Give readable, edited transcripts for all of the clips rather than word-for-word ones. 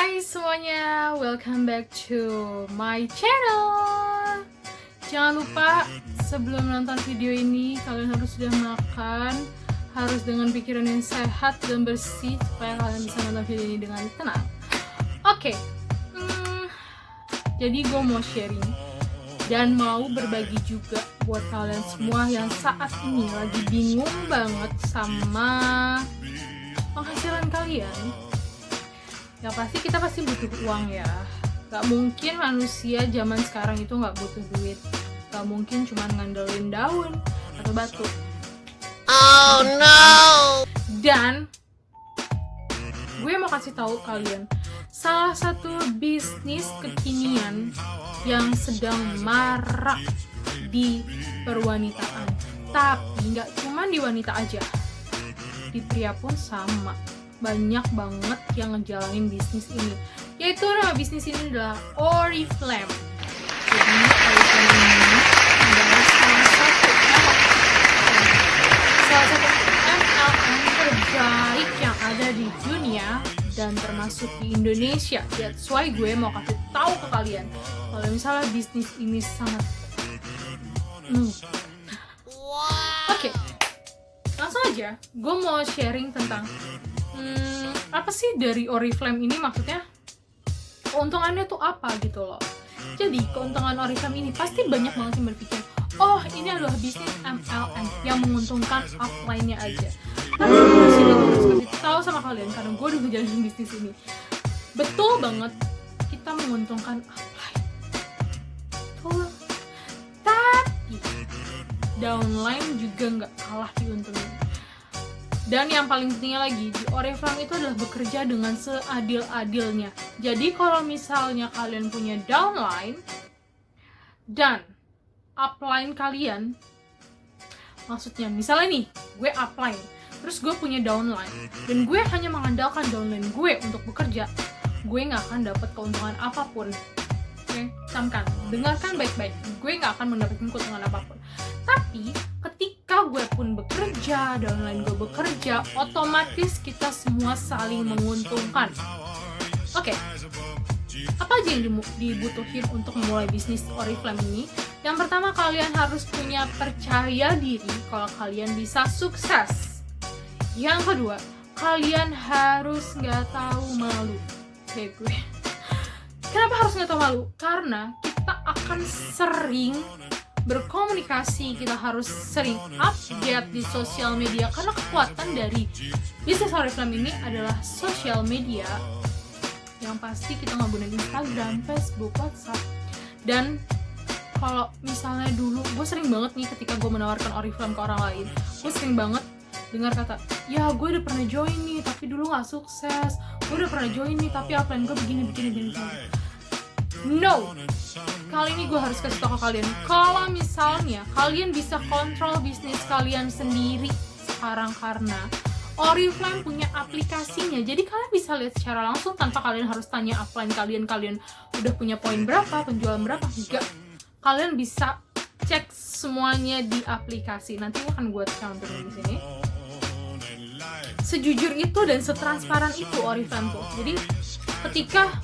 Hai semuanya, welcome back to my channel. Jangan lupa sebelum nonton video ini kalian harus sudah makan, harus dengan pikiran yang sehat dan bersih supaya kalian bisa nonton video ini dengan tenang. Oke, jadi gue mau sharing dan mau berbagi juga buat kalian semua yang saat ini lagi bingung banget sama penghasilan kalian. Ya pasti kita butuh uang ya. Gak mungkin manusia zaman sekarang itu gak butuh duit. Gak mungkin cuma ngandelin daun atau batu. Oh no. Dan gue mau kasih tahu kalian salah satu bisnis kekinian yang sedang marak di perwanitaan. Tapi gak cuma di wanita aja, di pria pun sama. Banyak banget yang ngejalanin bisnis ini, yaitu nama bisnis ini adalah Oriflame. Jadi Oriflame ini adalah salah satu MLM terbaik yang ada di dunia dan termasuk di Indonesia. That's why gue mau kasih tahu ke kalian kalau misalnya bisnis ini sangat Oke, langsung aja gue mau sharing tentang apa sih dari Oriflame ini, maksudnya keuntungannya tuh apa gitu loh. Jadi keuntungan Oriflame ini pasti banyak banget yang berpikir, oh ini adalah bisnis MLM yang menguntungkan offline-nya aja. Tapi sini gue harus kasih tahu sama kalian karena gue udah ngejalanin bisnis ini. Betul banget, kita menguntungkan offline. Betul. Tapi downline juga nggak kalah diuntungin. Dan yang paling pentingnya lagi, di Oriflame itu adalah bekerja dengan seadil-adilnya. Jadi kalau misalnya kalian punya downline dan upline kalian, maksudnya misalnya nih, gue upline, terus gue punya downline, dan gue hanya mengandalkan downline gue untuk bekerja, gue gak akan dapat keuntungan apapun. Oke, camkan, dengarkan baik-baik, gue gak akan mendapatkan keuntungan apapun. Tapi ketika gue pun bekerja, downline gue bekerja, otomatis kita semua saling menguntungkan. Oke, apa aja yang dibutuhin untuk memulai bisnis Oriflame ini? Yang pertama, kalian harus punya percaya diri kalau kalian bisa sukses. Yang kedua, kalian harus nggak tahu malu. Kayak gue. Kenapa harus nggak tahu malu? Karena kita akan sering berkomunikasi, kita harus sering update di sosial media, karena kekuatan dari bisnis Oriflame ini adalah sosial media. Yang pasti kita nggunain Instagram, Facebook, WhatsApp. Dan kalau misalnya dulu, gue sering banget nih ketika gue menawarkan Oriflame ke orang lain, gue sering banget dengar kata, ya gue udah pernah join nih tapi dulu gak sukses, gue udah pernah join nih tapi upline gue begini. No, kali ini gue harus kasih tau ke kalian, kalau misalnya kalian bisa kontrol bisnis kalian sendiri sekarang karena Oriflame punya aplikasinya. Jadi kalian bisa lihat secara langsung tanpa kalian harus tanya upline kalian udah punya poin berapa, penjualan berapa. Enggak, kalian bisa cek semuanya di aplikasi. Nanti akan gue cantumin di sini. Sejujur itu dan setransparan itu Oriflame tuh. Jadi ketika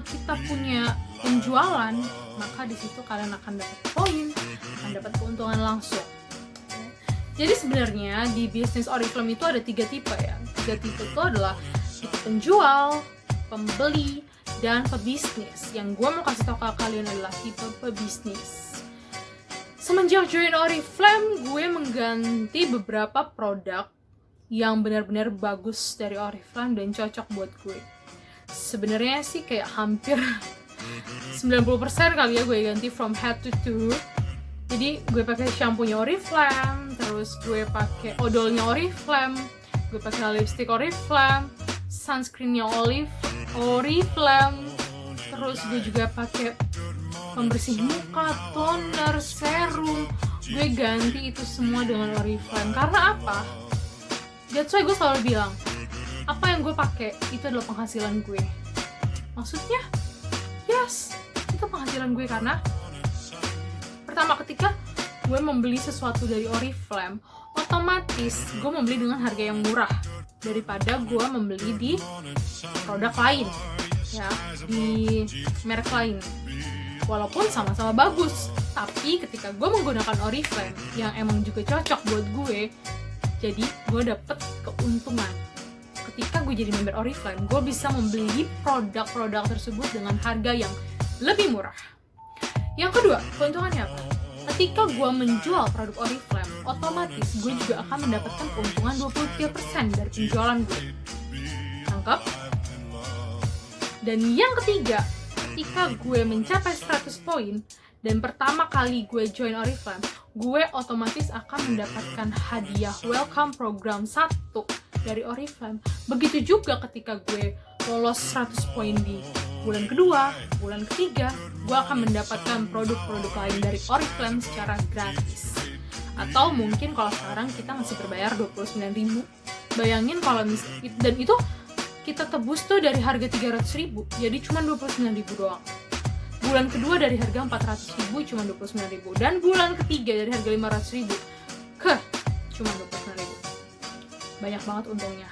kita punya penjualan, maka di situ kalian akan dapat poin, akan dapat keuntungan langsung. Jadi sebenarnya di bisnis Oriflame itu ada 3 tipe ya. 3 tipe itu adalah tipe penjual, pembeli, dan pebisnis. Yang gue mau kasih tahu ke kalian adalah tipe pebisnis. Semenjak join Oriflame, gue mengganti beberapa produk yang benar-benar bagus dari Oriflame dan cocok buat gue. Sebenarnya sih kayak hampir 90% kali ya gue ganti from head to toe. Jadi gue pakai shampoo-nya Oriflame, terus gue pakai odolnya Oriflame, gue pakai lipstick Oriflame, sunscreen-nya Oriflame, terus gue juga pakai pembersih muka, toner, serum. Gue ganti itu semua dengan Oriflame. Karena apa? That's why gue selalu bilang, apa yang gue pakai itu adalah penghasilan gue. Maksudnya, yes, itu penghasilan gue karena pertama, ketika gue membeli sesuatu dari Oriflame, otomatis gue membeli dengan harga yang murah daripada gue membeli di produk lain ya, di merek lain. Walaupun sama-sama bagus, tapi ketika gue menggunakan Oriflame yang emang juga cocok buat gue, jadi gue dapet keuntungan. Ketika gue jadi member Oriflame, gue bisa membeli produk-produk tersebut dengan harga yang lebih murah. Yang kedua, keuntungannya apa? Ketika gue menjual produk Oriflame, otomatis gue juga akan mendapatkan keuntungan 23% dari penjualan gue. Tangkap? Dan yang ketiga, ketika gue mencapai 100 poin dan pertama kali gue join Oriflame, gue otomatis akan mendapatkan hadiah welcome program 1 dari Oriflame. Begitu juga ketika gue lolos 100 poin di bulan kedua, bulan ketiga, gue akan mendapatkan produk-produk lain dari Oriflame secara gratis. Atau mungkin kalau sekarang kita masih berbayar 29.000. Bayangin kalau dan itu kita tebus tuh dari harga 300.000 jadi cuma 29.000 doang. Bulan kedua dari harga 400.000 cuma 29.000, dan bulan ketiga dari harga 500.000 cuma 29.000. Banyak banget untungnya.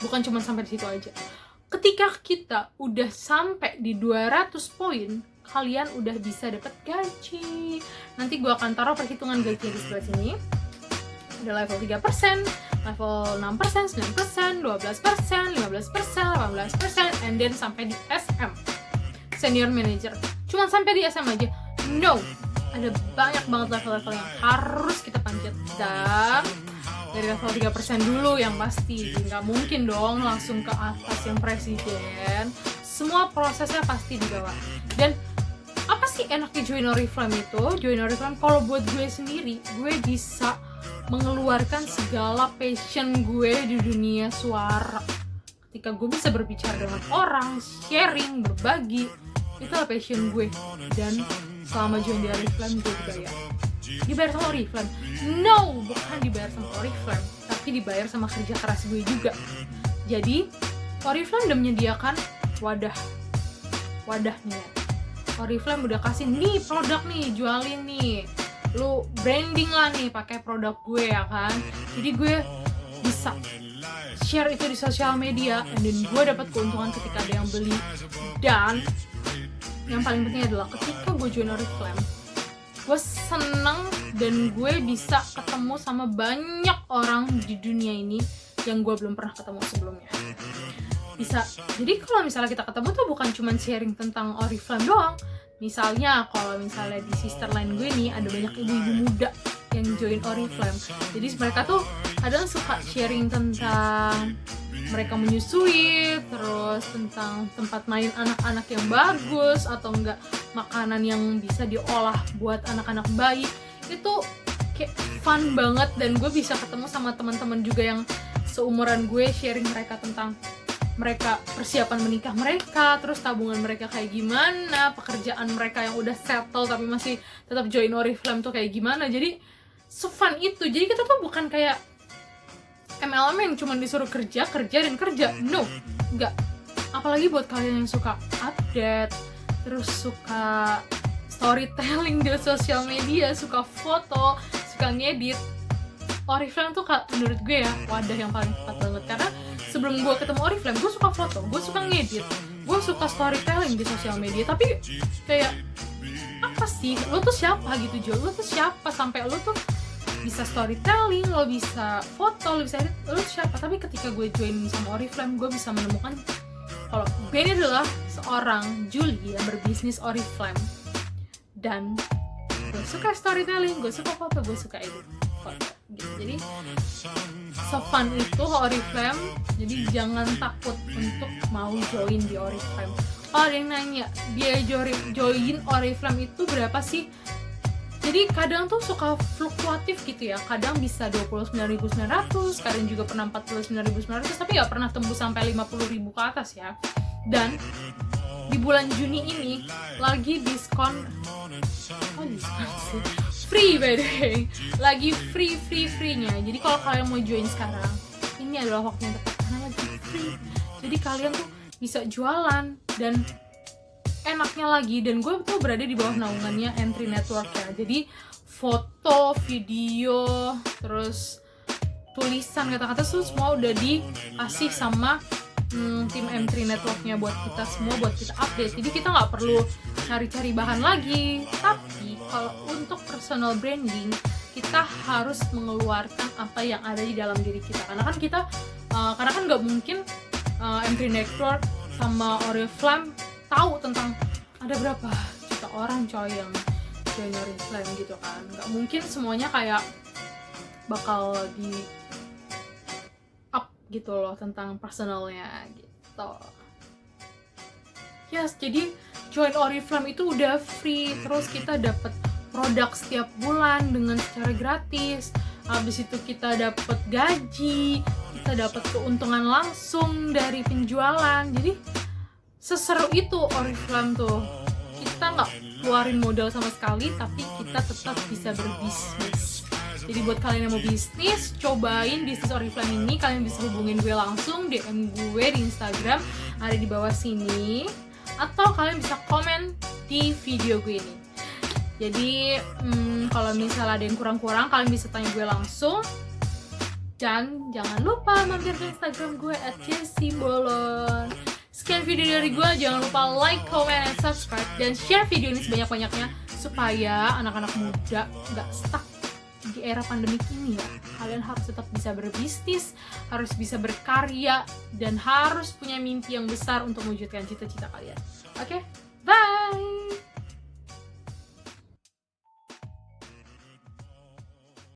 Bukan cuma sampai di situ aja. Ketika kita udah sampai di 200 poin, kalian udah bisa dapat gaji. Nanti gue akan taruh perhitungan gaji di sebelah sini. Ada level 3%, level 6%, 9%, 12%, 15%, 18%, and then sampai di SM, Senior Manager. Cuma sampai di SM aja? No! Ada banyak banget level-level yang harus kita panjat. Dan dari level 3% dulu yang pasti. Nggak mungkin dong langsung ke atas yang presiden. Semua prosesnya pasti di bawah. Dan apa sih enaknya join Oriflame itu? Join Oriflame kalau buat gue sendiri, gue bisa mengeluarkan segala passion gue di dunia suara. Ketika gue bisa berbicara dengan orang, sharing, berbagi, itulah passion gue. Dan selama join di Oriflame gue dibayar sama Oriflame. No, bukan dibayar sama Oriflame, tapi dibayar sama kerja keras gue juga. Jadi Oriflame udah menyediakan wadah nih ya. Oriflame udah kasih nih produk nih, jualin nih, lu branding lah nih pakai produk gue ya kan. Jadi gue bisa share itu di sosial media, dan gue dapat keuntungan ketika ada yang beli. Dan yang paling penting adalah ketika gue join Oriflame, gue seneng dan gue bisa ketemu sama banyak orang di dunia ini yang gue belum pernah ketemu sebelumnya. Bisa, jadi kalau misalnya kita ketemu tuh bukan cuma sharing tentang Oriflame doang. Misalnya kalau misalnya di sister line gue nih ada banyak ibu-ibu muda yang join Oriflame. Jadi mereka tuh kadang suka sharing tentang mereka menyusui, terus tentang tempat main anak-anak yang bagus, atau enggak makanan yang bisa diolah buat anak-anak bayi. Itu kayak fun banget, dan gue bisa ketemu sama teman-teman juga yang seumuran gue, sharing mereka tentang mereka persiapan menikah mereka, terus tabungan mereka kayak gimana, pekerjaan mereka yang udah settle tapi masih tetap join Oriflame tuh kayak gimana. Jadi se-fun itu. Jadi kita tuh bukan kayak MLM yang cuma disuruh kerja. No, enggak. Apalagi buat kalian yang suka update, terus suka storytelling di sosial media, suka foto, suka ngedit, Oriflame tuh menurut gue ya wadah yang paling tepat banget. Karena sebelum gue ketemu Oriflame, gue suka foto, gue suka ngedit, gue suka storytelling di sosial media. Tapi kayak apa sih, lo tuh siapa gitu Jo, lo tuh siapa sampai lo tuh bisa storytelling, lo bisa foto, lo bisa edit, lo tuh siapa? Tapi ketika gue join sama Oriflame, gue bisa menemukan kalau gue ini adalah seorang Julie yang berbisnis Oriflame, dan gue suka storytelling, gue suka foto, gue suka edit foto gitu. Jadi se-fun itu Oriflame. Jadi jangan takut untuk mau join di Oriflame. Kalau ada yang nanya, biaya join Oriflame itu berapa sih? Jadi kadang tuh suka fluktuatif gitu ya. Kadang bisa 29.900, kadang juga pernah 49.900, tapi gak pernah tembus sampai 50.000 ke atas ya. Dan di bulan Juni ini lagi diskon. Diskon sih. Free by the way. Lagi free-nya. Jadi kalau kalian mau join sekarang, ini adalah waktu yang tepat karena lagi free. Jadi kalian tuh bisa jualan, dan enaknya lagi, dan gue tuh berada di bawah naungannya Entry Network ya. Jadi foto, video, terus tulisan, kata-kata tuh semua udah dikasih sama tim M3 Network-nya buat kita semua, buat kita update. Jadi kita nggak perlu cari-cari bahan lagi. Tapi kalau untuk personal branding, kita harus mengeluarkan apa yang ada di dalam diri kita. Karena kan nggak mungkin M3 Network sama Oriflame tahu tentang ada berapa juta orang coy yang join Oriflame gitu kan. Nggak mungkin semuanya kayak bakal di up gitu loh tentang personalnya gitu. Yes, jadi join Oriflame itu udah free, terus kita dapat produk setiap bulan dengan secara gratis. Habis itu kita dapat gaji, kita dapat keuntungan langsung dari penjualan. Jadi seseru itu Oriflame tuh. Kita nggak keluarin modal sama sekali, tapi kita tetap bisa berbisnis. Jadi buat kalian yang mau bisnis, cobain bisnis Oriflame ini. Kalian bisa hubungin gue langsung, DM gue di Instagram, ada di bawah sini. Atau kalian bisa komen di video gue ini. Jadi kalau misalnya ada yang kurang-kurang, kalian bisa tanya gue langsung. Dan jangan lupa mampir ke Instagram gue @jessiebolon. Sekian video dari gue, jangan lupa like, comment, and subscribe. Dan share video ini sebanyak-banyaknya supaya anak-anak muda gak stuck di era pandemik ini ya. Kalian harus tetap bisa berbisnis, harus bisa berkarya, dan harus punya mimpi yang besar untuk mewujudkan cita-cita kalian. Oke? Bye!